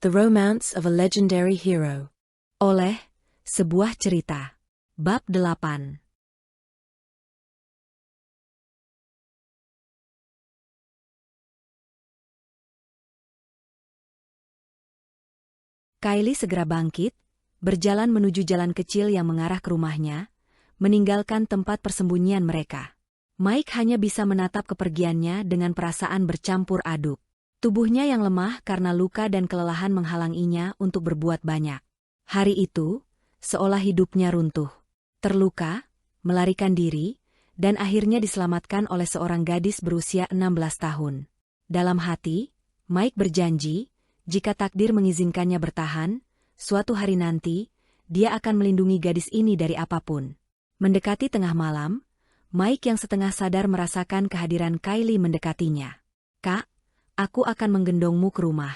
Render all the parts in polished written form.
The Romance of a Legendary Hero. Oleh Sebuah Cerita. Bab 8. Kylie segera bangkit, berjalan menuju jalan kecil yang mengarah ke rumahnya, meninggalkan tempat persembunyian mereka. Mike hanya bisa menatap kepergiannya dengan perasaan bercampur aduk. Tubuhnya yang lemah karena luka dan kelelahan menghalanginya untuk berbuat banyak. Hari itu, seolah hidupnya runtuh. Terluka, melarikan diri, dan akhirnya diselamatkan oleh seorang gadis berusia 16 tahun. Dalam hati, Mike berjanji, jika takdir mengizinkannya bertahan, suatu hari nanti, dia akan melindungi gadis ini dari apapun. Mendekati tengah malam, Mike yang setengah sadar merasakan kehadiran Kylie mendekatinya. "Kak, aku akan menggendongmu ke rumah.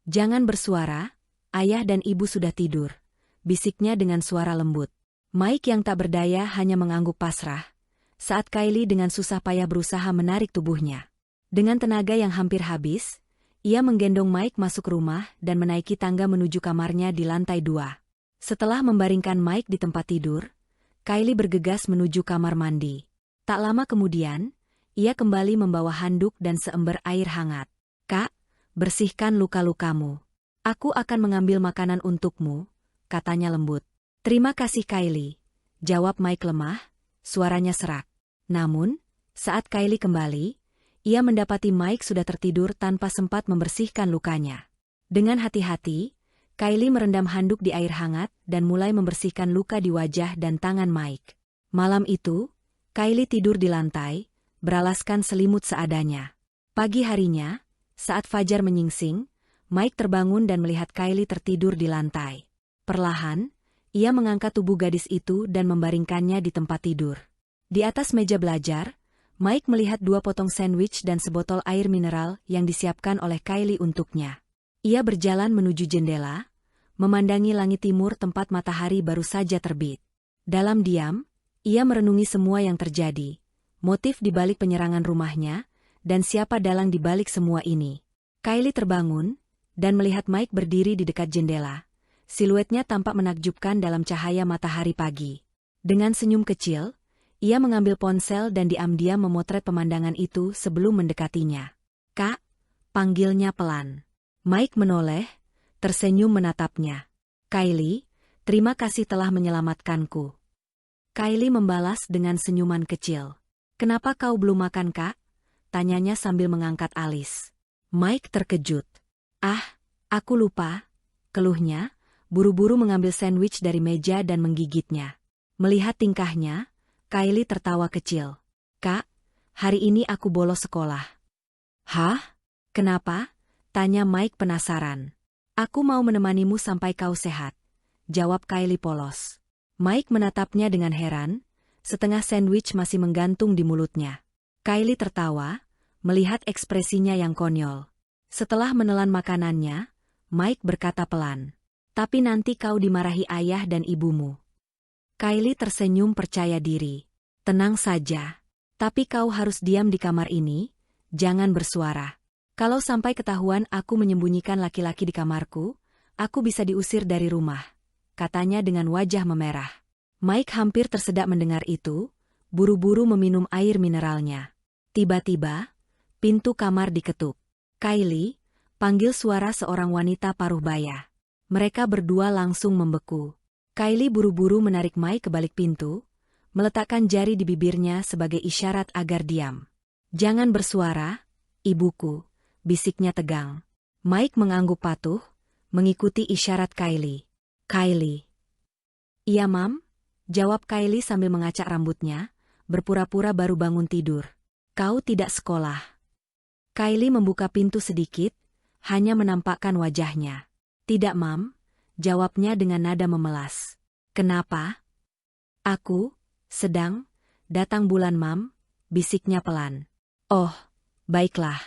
Jangan bersuara, ayah dan ibu sudah tidur," bisiknya dengan suara lembut. Mike yang tak berdaya hanya mengangguk pasrah, saat Kylie dengan susah payah berusaha menarik tubuhnya. Dengan tenaga yang hampir habis, ia menggendong Mike masuk rumah dan menaiki tangga menuju kamarnya di lantai 2. Setelah membaringkan Mike di tempat tidur, Kylie bergegas menuju kamar mandi. Tak lama kemudian, ia kembali membawa handuk dan seember air hangat. "Kak, bersihkan luka-lukamu. Aku akan mengambil makanan untukmu," katanya lembut. "Terima kasih Kylie," jawab Mike lemah, suaranya serak. Namun, saat Kylie kembali, ia mendapati Mike sudah tertidur tanpa sempat membersihkan lukanya. Dengan hati-hati, Kylie merendam handuk di air hangat dan mulai membersihkan luka di wajah dan tangan Mike. Malam itu, Kylie tidur di lantai, beralaskan selimut seadanya. Pagi harinya, saat fajar menyingsing, Mike terbangun dan melihat Kylie tertidur di lantai. Perlahan, ia mengangkat tubuh gadis itu dan membaringkannya di tempat tidur. Di atas meja belajar, Mike melihat 2 potong sandwich dan sebotol air mineral yang disiapkan oleh Kylie untuknya. Ia berjalan menuju jendela, memandangi langit timur tempat matahari baru saja terbit. Dalam diam, ia merenungi semua yang terjadi, motif di balik penyerangan rumahnya, dan siapa dalang di balik semua ini. Kylie terbangun, dan melihat Mike berdiri di dekat jendela. Siluetnya tampak menakjubkan dalam cahaya matahari pagi. Dengan senyum kecil, ia mengambil ponsel dan diam-diam memotret pemandangan itu sebelum mendekatinya. "Kak," panggilnya pelan. Mike menoleh, tersenyum menatapnya. "Kylie, terima kasih telah menyelamatkanku." Kylie membalas dengan senyuman kecil. "Kenapa kau belum makan, Kak?" tanyanya sambil mengangkat alis. Mike terkejut. "Ah, aku lupa," keluhnya, buru-buru mengambil sandwich dari meja dan menggigitnya. Melihat tingkahnya, Kylie tertawa kecil. "Kak, hari ini aku bolos sekolah." "Hah? Kenapa?" tanya Mike penasaran. "Aku mau menemanimu sampai kau sehat," jawab Kylie polos. Mike menatapnya dengan heran, setengah sandwich masih menggantung di mulutnya. Kylie tertawa, melihat ekspresinya yang konyol. Setelah menelan makanannya, Mike berkata pelan, "Tapi nanti kau dimarahi ayah dan ibumu." Kylie tersenyum percaya diri. "Tenang saja. Tapi kau harus diam di kamar ini, jangan bersuara. Kalau sampai ketahuan aku menyembunyikan laki-laki di kamarku, aku bisa diusir dari rumah," katanya dengan wajah memerah. Mike hampir tersedak mendengar itu, buru-buru meminum air mineralnya. Tiba-tiba, pintu kamar diketuk. "Kylie," panggil suara seorang wanita paruh baya. Mereka berdua langsung membeku. Kylie buru-buru menarik Mike ke balik pintu, meletakkan jari di bibirnya sebagai isyarat agar diam. "Jangan bersuara, ibuku," bisiknya tegang. Mike mengangguk patuh, mengikuti isyarat Kylie. "Kylie." "Iya, Mam," jawab Kylie sambil mengacak rambutnya, berpura-pura baru bangun tidur. "Kau tidak sekolah?" Kylie membuka pintu sedikit, hanya menampakkan wajahnya. "Tidak, Mam," jawabnya dengan nada memelas. "Kenapa?" "Aku datang bulan, Mam," bisiknya pelan. "Oh, baiklah.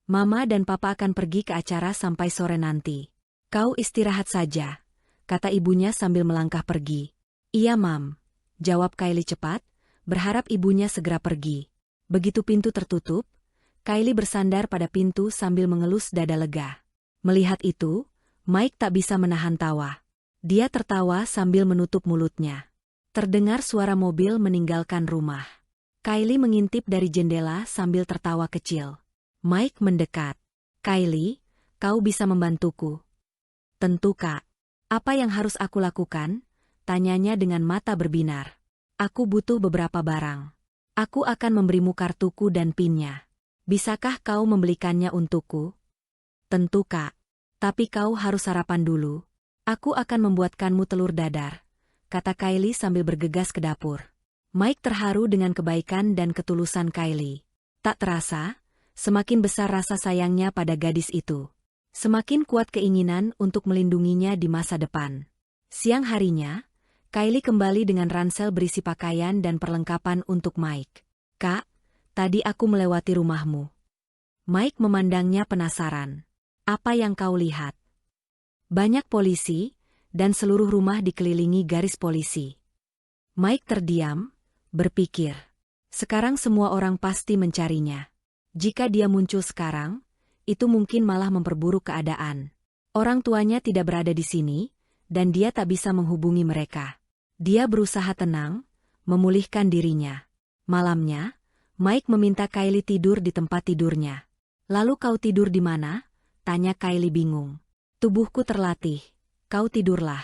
Mama dan Papa akan pergi ke acara sampai sore nanti. Kau istirahat saja," kata ibunya sambil melangkah pergi. "Iya, Mam," jawab Kylie cepat, berharap ibunya segera pergi. Begitu pintu tertutup, Kylie bersandar pada pintu sambil mengelus dada lega. Melihat itu, Mike tak bisa menahan tawa. Dia tertawa sambil menutup mulutnya. Terdengar suara mobil meninggalkan rumah. Kylie mengintip dari jendela sambil tertawa kecil. Mike mendekat. "Kylie, kau bisa membantuku?" "Tentu, Kak." "Apa yang harus aku lakukan?" tanyanya dengan mata berbinar. "Aku butuh beberapa barang. Aku akan memberimu kartuku dan PIN-nya. Bisakah kau membelikannya untukku?" "Tentu, Kak. Tapi kau harus sarapan dulu. Aku akan membuatkanmu telur dadar," kata Kylie sambil bergegas ke dapur. Mike terharu dengan kebaikan dan ketulusan Kylie. Tak terasa, semakin besar rasa sayangnya pada gadis itu. Semakin kuat keinginan untuk melindunginya di masa depan. Siang harinya, Kylie kembali dengan ransel berisi pakaian dan perlengkapan untuk Mike. "Kak, tadi aku melewati rumahmu." Mike memandangnya penasaran. "Apa yang kau lihat?" "Banyak polisi, dan seluruh rumah dikelilingi garis polisi." Mike terdiam, berpikir. Sekarang semua orang pasti mencarinya. Jika dia muncul sekarang, itu mungkin malah memperburuk keadaan. Orang tuanya tidak berada di sini, dan dia tak bisa menghubungi mereka. Dia berusaha tenang, memulihkan dirinya. Malamnya, Mike meminta Kylie tidur di tempat tidurnya. "Lalu kau tidur di mana?" tanya Kylie bingung. "Tubuhku terlatih. Kau tidurlah,"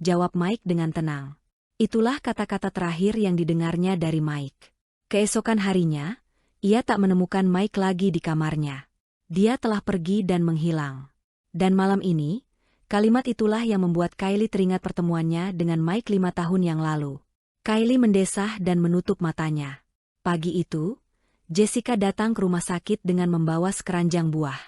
jawab Mike dengan tenang. Itulah kata-kata terakhir yang didengarnya dari Mike. Keesokan harinya, ia tak menemukan Mike lagi di kamarnya. Dia telah pergi dan menghilang. Dan malam ini, kalimat itulah yang membuat Kylie teringat pertemuannya dengan Mike 5 tahun yang lalu. Kylie mendesah dan menutup matanya. Pagi itu, Jessica datang ke rumah sakit dengan membawa sekeranjang buah.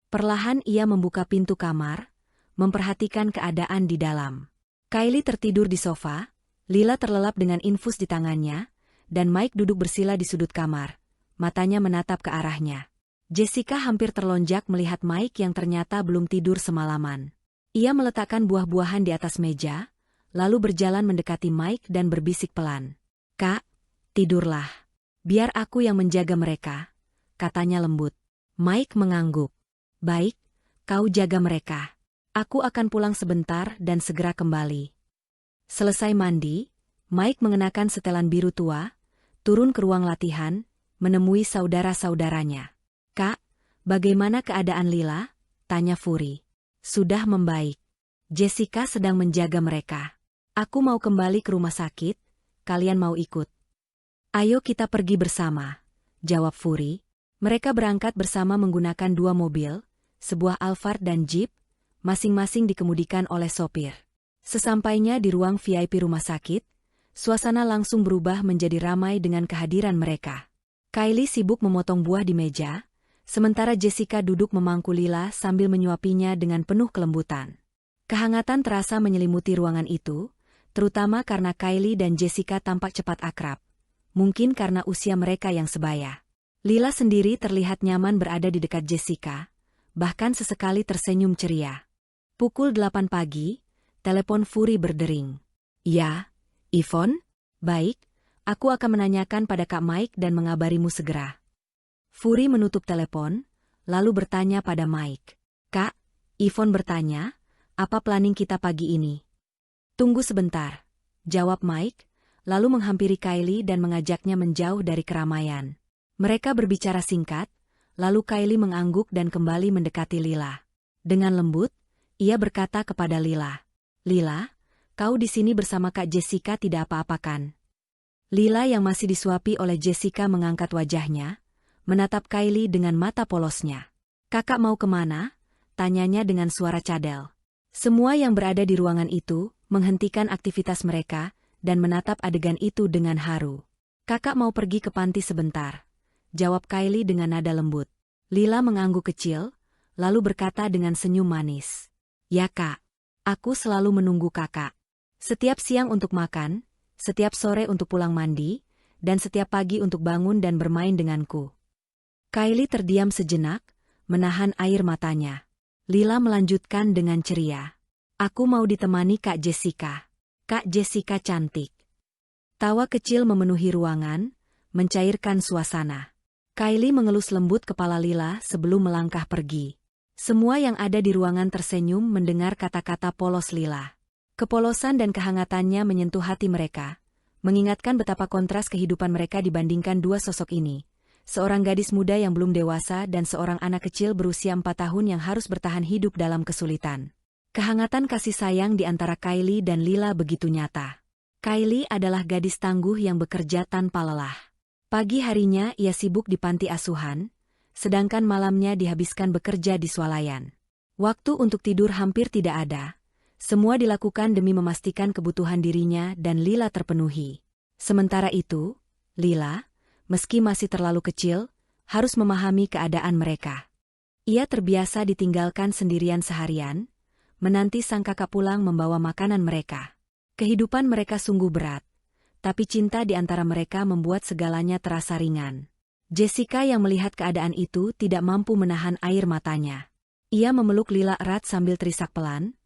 Perlahan ia membuka pintu kamar, memperhatikan keadaan di dalam. Kylie tertidur di sofa, Lila terlelap dengan infus di tangannya, dan Mike duduk bersila di sudut kamar. Matanya menatap ke arahnya. Jessica hampir terlonjak melihat Mike yang ternyata belum tidur semalaman. Ia meletakkan buah-buahan di atas meja, lalu berjalan mendekati Mike dan berbisik pelan. "Kak, tidurlah. Biar aku yang menjaga mereka," katanya lembut. Mike mengangguk. "Baik, kau jaga mereka. Aku akan pulang sebentar dan segera kembali." Selesai mandi, Mike mengenakan setelan biru tua, turun ke ruang latihan, menemui saudara-saudaranya. "Kak, bagaimana keadaan Lila?" tanya Fury. "Sudah membaik. Jessica sedang menjaga mereka. Aku mau kembali ke rumah sakit, kalian mau ikut?" "Ayo kita pergi bersama," jawab Fury. Mereka berangkat bersama menggunakan 2 mobil, sebuah Alphard dan Jeep, masing-masing dikemudikan oleh sopir. Sesampainya di ruang VIP rumah sakit, suasana langsung berubah menjadi ramai dengan kehadiran mereka. Kylie sibuk memotong buah di meja, sementara Jessica duduk memangku Lila sambil menyuapinya dengan penuh kelembutan. Kehangatan terasa menyelimuti ruangan itu, terutama karena Kylie dan Jessica tampak cepat akrab. Mungkin karena usia mereka yang sebaya. Lila sendiri terlihat nyaman berada di dekat Jessica, bahkan sesekali tersenyum ceria. Pukul 8 pagi, telepon Fury berdering. "Ya, Yvonne? Baik, aku akan menanyakan pada Kak Mike dan mengabarimu segera." Fury menutup telepon, lalu bertanya pada Mike. "Kak," Yvonne bertanya, "apa planning kita pagi ini?" "Tunggu sebentar," jawab Mike, lalu menghampiri Kylie dan mengajaknya menjauh dari keramaian. Mereka berbicara singkat, lalu Kylie mengangguk dan kembali mendekati Lila. Dengan lembut, ia berkata kepada Lila, "Lila, kau di sini bersama Kak Jessica tidak apa-apa kan?" Lila yang masih disuapi oleh Jessica mengangkat wajahnya, menatap Kylie dengan mata polosnya. "Kakak mau kemana?" tanyanya dengan suara cadel. Semua yang berada di ruangan itu menghentikan aktivitas mereka dan menatap adegan itu dengan haru. "Kakak mau pergi ke panti sebentar," jawab Kylie dengan nada lembut. Lila mengangguk kecil, lalu berkata dengan senyum manis, "Ya Kak, aku selalu menunggu Kakak. Setiap siang untuk makan, setiap sore untuk pulang mandi, dan setiap pagi untuk bangun dan bermain denganku." Kylie terdiam sejenak, menahan air matanya. Lila melanjutkan dengan ceria, "Aku mau ditemani Kak Jessica. Kak Jessica cantik." Tawa kecil memenuhi ruangan, mencairkan suasana. Kylie mengelus lembut kepala Lila sebelum melangkah pergi. Semua yang ada di ruangan tersenyum mendengar kata-kata polos Lila. Kepolosan dan kehangatannya menyentuh hati mereka, mengingatkan betapa kontras kehidupan mereka dibandingkan dua sosok ini. Seorang gadis muda yang belum dewasa dan seorang anak kecil berusia 4 tahun yang harus bertahan hidup dalam kesulitan. Kehangatan kasih sayang di antara Kylie dan Lila begitu nyata. Kylie adalah gadis tangguh yang bekerja tanpa lelah. Pagi harinya ia sibuk di panti asuhan, sedangkan malamnya dihabiskan bekerja di swalayan. Waktu untuk tidur hampir tidak ada. Semua dilakukan demi memastikan kebutuhan dirinya dan Lila terpenuhi. Sementara itu, Lila, meski masih terlalu kecil, harus memahami keadaan mereka. Ia terbiasa ditinggalkan sendirian seharian, menanti sang kakak pulang membawa makanan mereka. Kehidupan mereka sungguh berat, tapi cinta di antara mereka membuat segalanya terasa ringan. Jessica yang melihat keadaan itu tidak mampu menahan air matanya. Ia memeluk Lila erat sambil terisak pelan,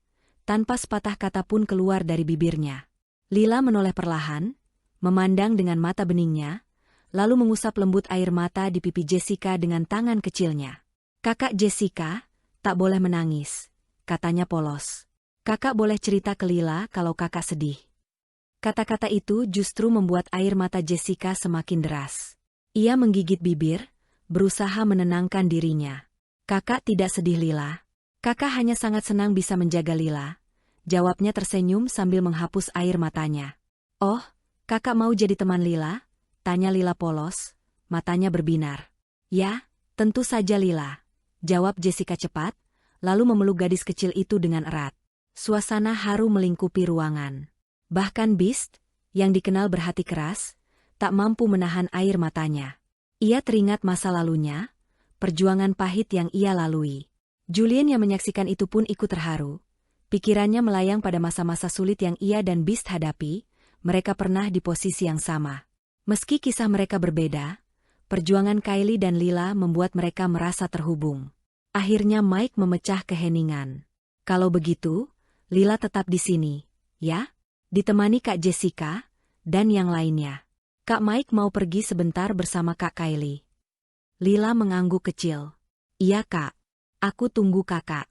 tanpa sepatah kata pun keluar dari bibirnya. Lila menoleh perlahan, memandang dengan mata beningnya, lalu mengusap lembut air mata di pipi Jessica dengan tangan kecilnya. "Kakak Jessica, tak boleh menangis," katanya polos. "Kakak boleh cerita ke Lila kalau kakak sedih." Kata-kata itu justru membuat air mata Jessica semakin deras. Ia menggigit bibir, berusaha menenangkan dirinya. "Kakak tidak sedih Lila. Kakak hanya sangat senang bisa menjaga Lila," jawabnya tersenyum sambil menghapus air matanya. "Oh, kakak mau jadi teman Lila?" tanya Lila polos, matanya berbinar. "Ya, tentu saja Lila," jawab Jessica cepat, lalu memeluk gadis kecil itu dengan erat. Suasana haru melingkupi ruangan. Bahkan Beast, yang dikenal berhati keras, tak mampu menahan air matanya. Ia teringat masa lalunya, perjuangan pahit yang ia lalui. Julien yang menyaksikan itu pun ikut terharu. Pikirannya melayang pada masa-masa sulit yang ia dan Beast hadapi, mereka pernah di posisi yang sama. Meski kisah mereka berbeda, perjuangan Kylie dan Lila membuat mereka merasa terhubung. Akhirnya Mike memecah keheningan. "Kalau begitu, Lila tetap di sini, ya? Ditemani Kak Jessica, dan yang lainnya." Kak Mike mau pergi sebentar bersama Kak Kylie. Lila mengangguk kecil. "Iya Kak, aku tunggu Kakak."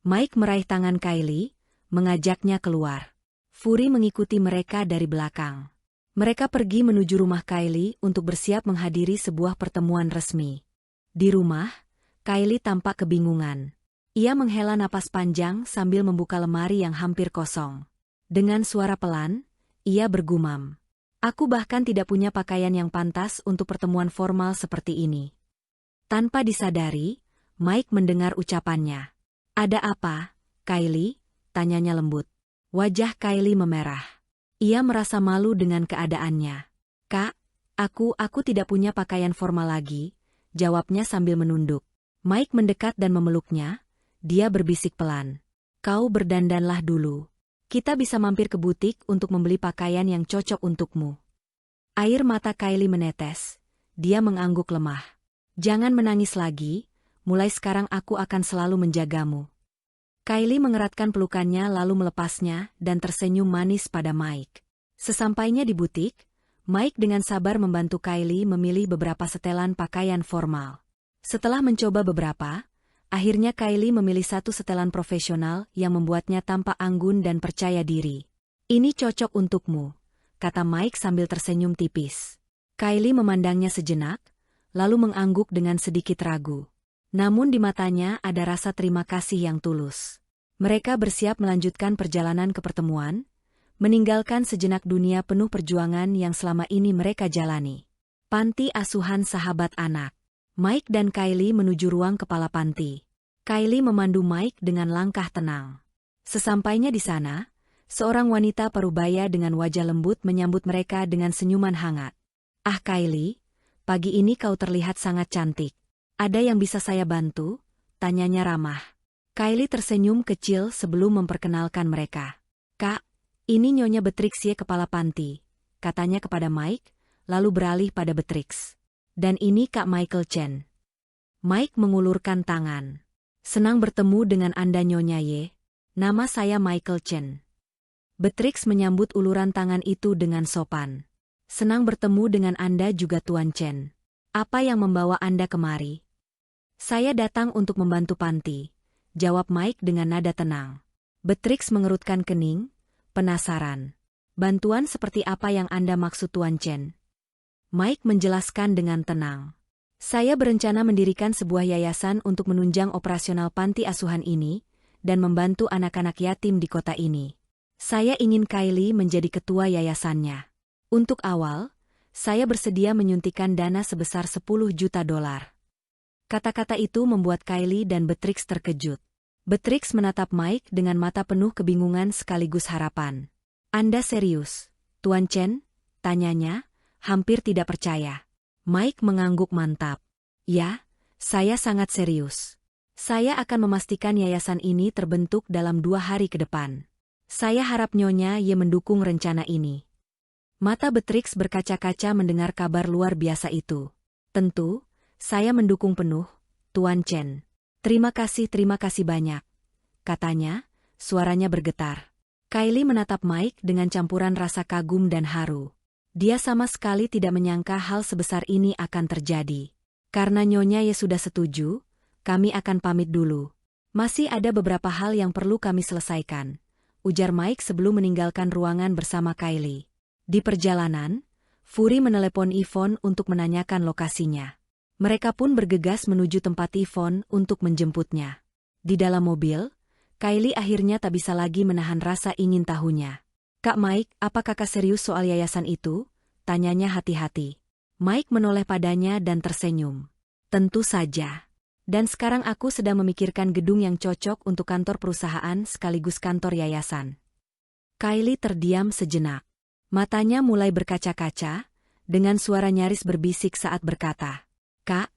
Mike meraih tangan Kylie, mengajaknya keluar. Fury mengikuti mereka dari belakang. Mereka pergi menuju rumah Kylie untuk bersiap menghadiri sebuah pertemuan resmi. Di rumah, Kylie tampak kebingungan. Ia menghela napas panjang sambil membuka lemari yang hampir kosong. Dengan suara pelan, ia bergumam, "Aku bahkan tidak punya pakaian yang pantas untuk pertemuan formal seperti ini." Tanpa disadari, Mike mendengar ucapannya. "Ada apa, Kylie?" tanyanya lembut. Wajah Kylie memerah. Ia merasa malu dengan keadaannya. "Kak, aku tidak punya pakaian formal lagi," jawabnya sambil menunduk. Mike mendekat dan memeluknya. Dia berbisik pelan. "Kau berdandanlah dulu. Kita bisa mampir ke butik untuk membeli pakaian yang cocok untukmu." Air mata Kylie menetes. Dia mengangguk lemah. "Jangan menangis lagi, mulai sekarang aku akan selalu menjagamu." Kylie mengeratkan pelukannya lalu melepasnya dan tersenyum manis pada Mike. Sesampainya di butik, Mike dengan sabar membantu Kylie memilih beberapa setelan pakaian formal. Setelah mencoba beberapa, akhirnya Kylie memilih satu setelan profesional yang membuatnya tampak anggun dan percaya diri. "Ini cocok untukmu," kata Mike sambil tersenyum tipis. Kylie memandangnya sejenak, lalu mengangguk dengan sedikit ragu. Namun di matanya ada rasa terima kasih yang tulus. Mereka bersiap melanjutkan perjalanan ke pertemuan, meninggalkan sejenak dunia penuh perjuangan yang selama ini mereka jalani. Panti asuhan sahabat anak. Mike dan Kylie menuju ruang kepala panti. Kylie memandu Mike dengan langkah tenang. Sesampainya di sana, seorang wanita parubaya dengan wajah lembut menyambut mereka dengan senyuman hangat. "Ah Kylie, pagi ini kau terlihat sangat cantik. Ada yang bisa saya bantu?" tanyanya ramah. Kylie tersenyum kecil sebelum memperkenalkan mereka. "Kak, ini Nyonya Beatrix, kepala panti," katanya kepada Mike, lalu beralih pada Beatrix. "Dan ini Kak Michael Chen." Mike mengulurkan tangan. "Senang bertemu dengan Anda Nyonya Ye. Nama saya Michael Chen." Beatrix menyambut uluran tangan itu dengan sopan. "Senang bertemu dengan Anda juga Tuan Chen. Apa yang membawa Anda kemari?" Saya datang untuk membantu panti, jawab Mike dengan nada tenang. Beatrix mengerutkan kening, penasaran. Bantuan seperti apa yang Anda maksud Tuan Chen? Mike menjelaskan dengan tenang. Saya berencana mendirikan sebuah yayasan untuk menunjang operasional panti asuhan ini dan membantu anak-anak yatim di kota ini. Saya ingin Kylie menjadi ketua yayasannya. Untuk awal, saya bersedia menyuntikkan dana sebesar 10 juta dolar. Kata-kata itu membuat Kylie dan Beatrix terkejut. Beatrix menatap Mike dengan mata penuh kebingungan sekaligus harapan. Anda serius, Tuan Chen? Tanyanya, hampir tidak percaya. Mike mengangguk mantap. Ya, saya sangat serius. Saya akan memastikan yayasan ini terbentuk dalam 2 hari ke depan. Saya harap Nyonya Ye mendukung rencana ini. Mata Beatrix berkaca-kaca mendengar kabar luar biasa itu. Tentu, saya mendukung penuh, Tuan Chen. Terima kasih banyak. Katanya, suaranya bergetar. Kylie menatap Mike dengan campuran rasa kagum dan haru. Dia sama sekali tidak menyangka hal sebesar ini akan terjadi. Karena Nyonya Ye sudah setuju, kami akan pamit dulu. Masih ada beberapa hal yang perlu kami selesaikan, ujar Mike sebelum meninggalkan ruangan bersama Kylie. Di perjalanan, Fury menelepon Yvonne untuk menanyakan lokasinya. Mereka pun bergegas menuju tempat Yvonne untuk menjemputnya. Di dalam mobil, Kylie akhirnya tak bisa lagi menahan rasa ingin tahunya. Kak Mike, apa kakak serius soal yayasan itu? Tanyanya hati-hati. Mike menoleh padanya dan tersenyum. Tentu saja. Dan sekarang aku sedang memikirkan gedung yang cocok untuk kantor perusahaan sekaligus kantor yayasan. Kylie terdiam sejenak. Matanya mulai berkaca-kaca, dengan suara nyaris berbisik saat berkata, Kak,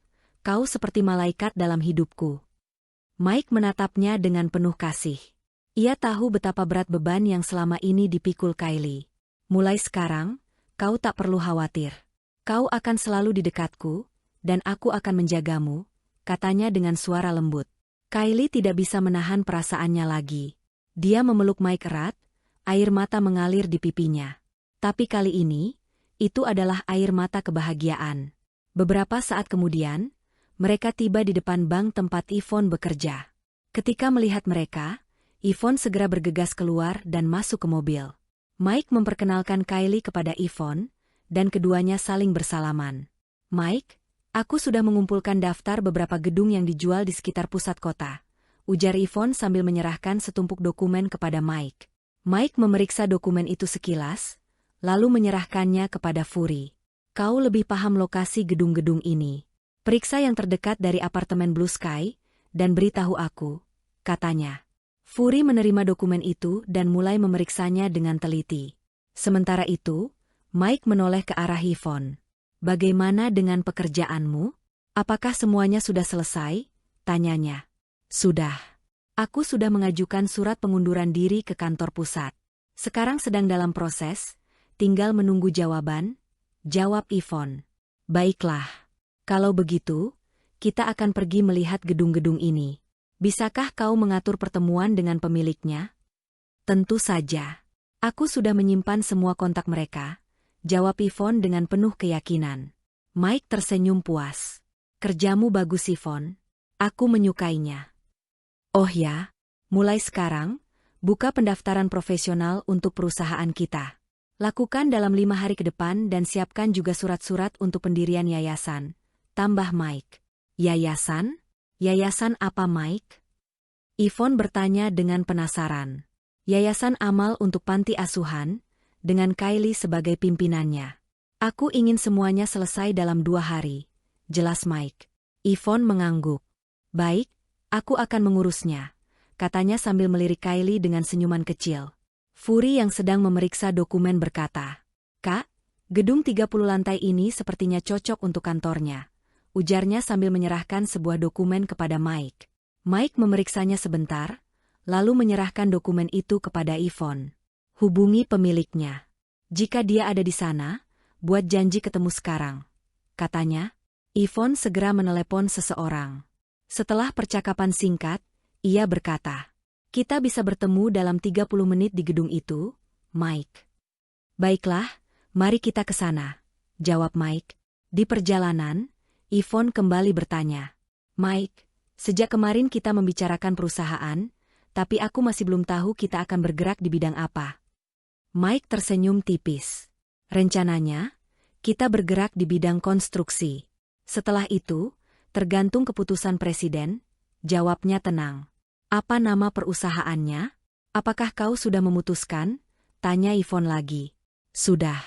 kau seperti malaikat dalam hidupku. Mike menatapnya dengan penuh kasih. Ia tahu betapa berat beban yang selama ini dipikul Kylie. Mulai sekarang, kau tak perlu khawatir. Kau akan selalu di dekatku, dan aku akan menjagamu, katanya dengan suara lembut. Kylie tidak bisa menahan perasaannya lagi. Dia memeluk Mike erat, air mata mengalir di pipinya. Tapi kali ini, itu adalah air mata kebahagiaan. Beberapa saat kemudian, mereka tiba di depan bank tempat Yvonne bekerja. Ketika melihat mereka, Yvonne segera bergegas keluar dan masuk ke mobil. Mike memperkenalkan Kylie kepada Yvonne, dan keduanya saling bersalaman. Mike, aku sudah mengumpulkan daftar beberapa gedung yang dijual di sekitar pusat kota, ujar Yvonne sambil menyerahkan setumpuk dokumen kepada Mike. Mike memeriksa dokumen itu sekilas, lalu menyerahkannya kepada Fury. Kau lebih paham lokasi gedung-gedung ini. Periksa yang terdekat dari apartemen Blue Sky, dan beritahu aku, katanya. Fury menerima dokumen itu dan mulai memeriksanya dengan teliti. Sementara itu, Mike menoleh ke arah Yvonne. Bagaimana dengan pekerjaanmu? Apakah semuanya sudah selesai? Tanyanya. Sudah. Aku sudah mengajukan surat pengunduran diri ke kantor pusat. Sekarang sedang dalam proses, tinggal menunggu jawaban, jawab Yvonne. Baiklah. Kalau begitu, kita akan pergi melihat gedung-gedung ini. Bisakah kau mengatur pertemuan dengan pemiliknya? Tentu saja. Aku sudah menyimpan semua kontak mereka, jawab Yvonne dengan penuh keyakinan. Mike tersenyum puas. Kerjamu bagus Yvonne. Aku menyukainya. Oh ya, mulai sekarang, buka pendaftaran profesional untuk perusahaan kita. Lakukan dalam 5 hari ke depan dan siapkan juga surat-surat untuk pendirian yayasan, tambah Mike. Yayasan? Yayasan apa Mike? Yvonne bertanya dengan penasaran. Yayasan amal untuk panti asuhan, dengan Kylie sebagai pimpinannya. Aku ingin semuanya selesai dalam 2 hari, jelas Mike. Yvonne mengangguk. Baik, aku akan mengurusnya, katanya sambil melirik Kylie dengan senyuman kecil. Fury yang sedang memeriksa dokumen berkata, Kak, gedung 30 lantai ini sepertinya cocok untuk kantornya, ujarnya sambil menyerahkan sebuah dokumen kepada Mike. Mike memeriksanya sebentar, lalu menyerahkan dokumen itu kepada Yvonne. Hubungi pemiliknya. Jika dia ada di sana, buat janji ketemu sekarang, katanya. Yvonne segera menelepon seseorang. Setelah percakapan singkat, ia berkata, kita bisa bertemu dalam 30 menit di gedung itu, Mike. Baiklah, mari kita ke sana, jawab Mike. Di perjalanan, Yvonne kembali bertanya, Mike, sejak kemarin kita membicarakan perusahaan, tapi aku masih belum tahu kita akan bergerak di bidang apa. Mike tersenyum tipis. Rencananya, kita bergerak di bidang konstruksi. Setelah itu, tergantung keputusan presiden, jawabnya tenang. Apa nama perusahaannya? Apakah kau sudah memutuskan? Tanya Yvonne lagi. Sudah.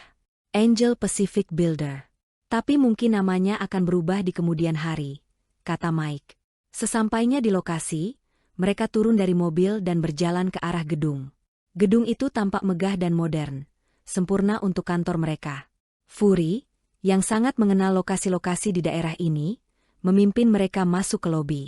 Angel Pacific Builder. Tapi mungkin namanya akan berubah di kemudian hari, kata Mike. Sesampainya di lokasi, mereka turun dari mobil dan berjalan ke arah gedung. Gedung itu tampak megah dan modern, sempurna untuk kantor mereka. Fury, yang sangat mengenal lokasi-lokasi di daerah ini, memimpin mereka masuk ke lobi.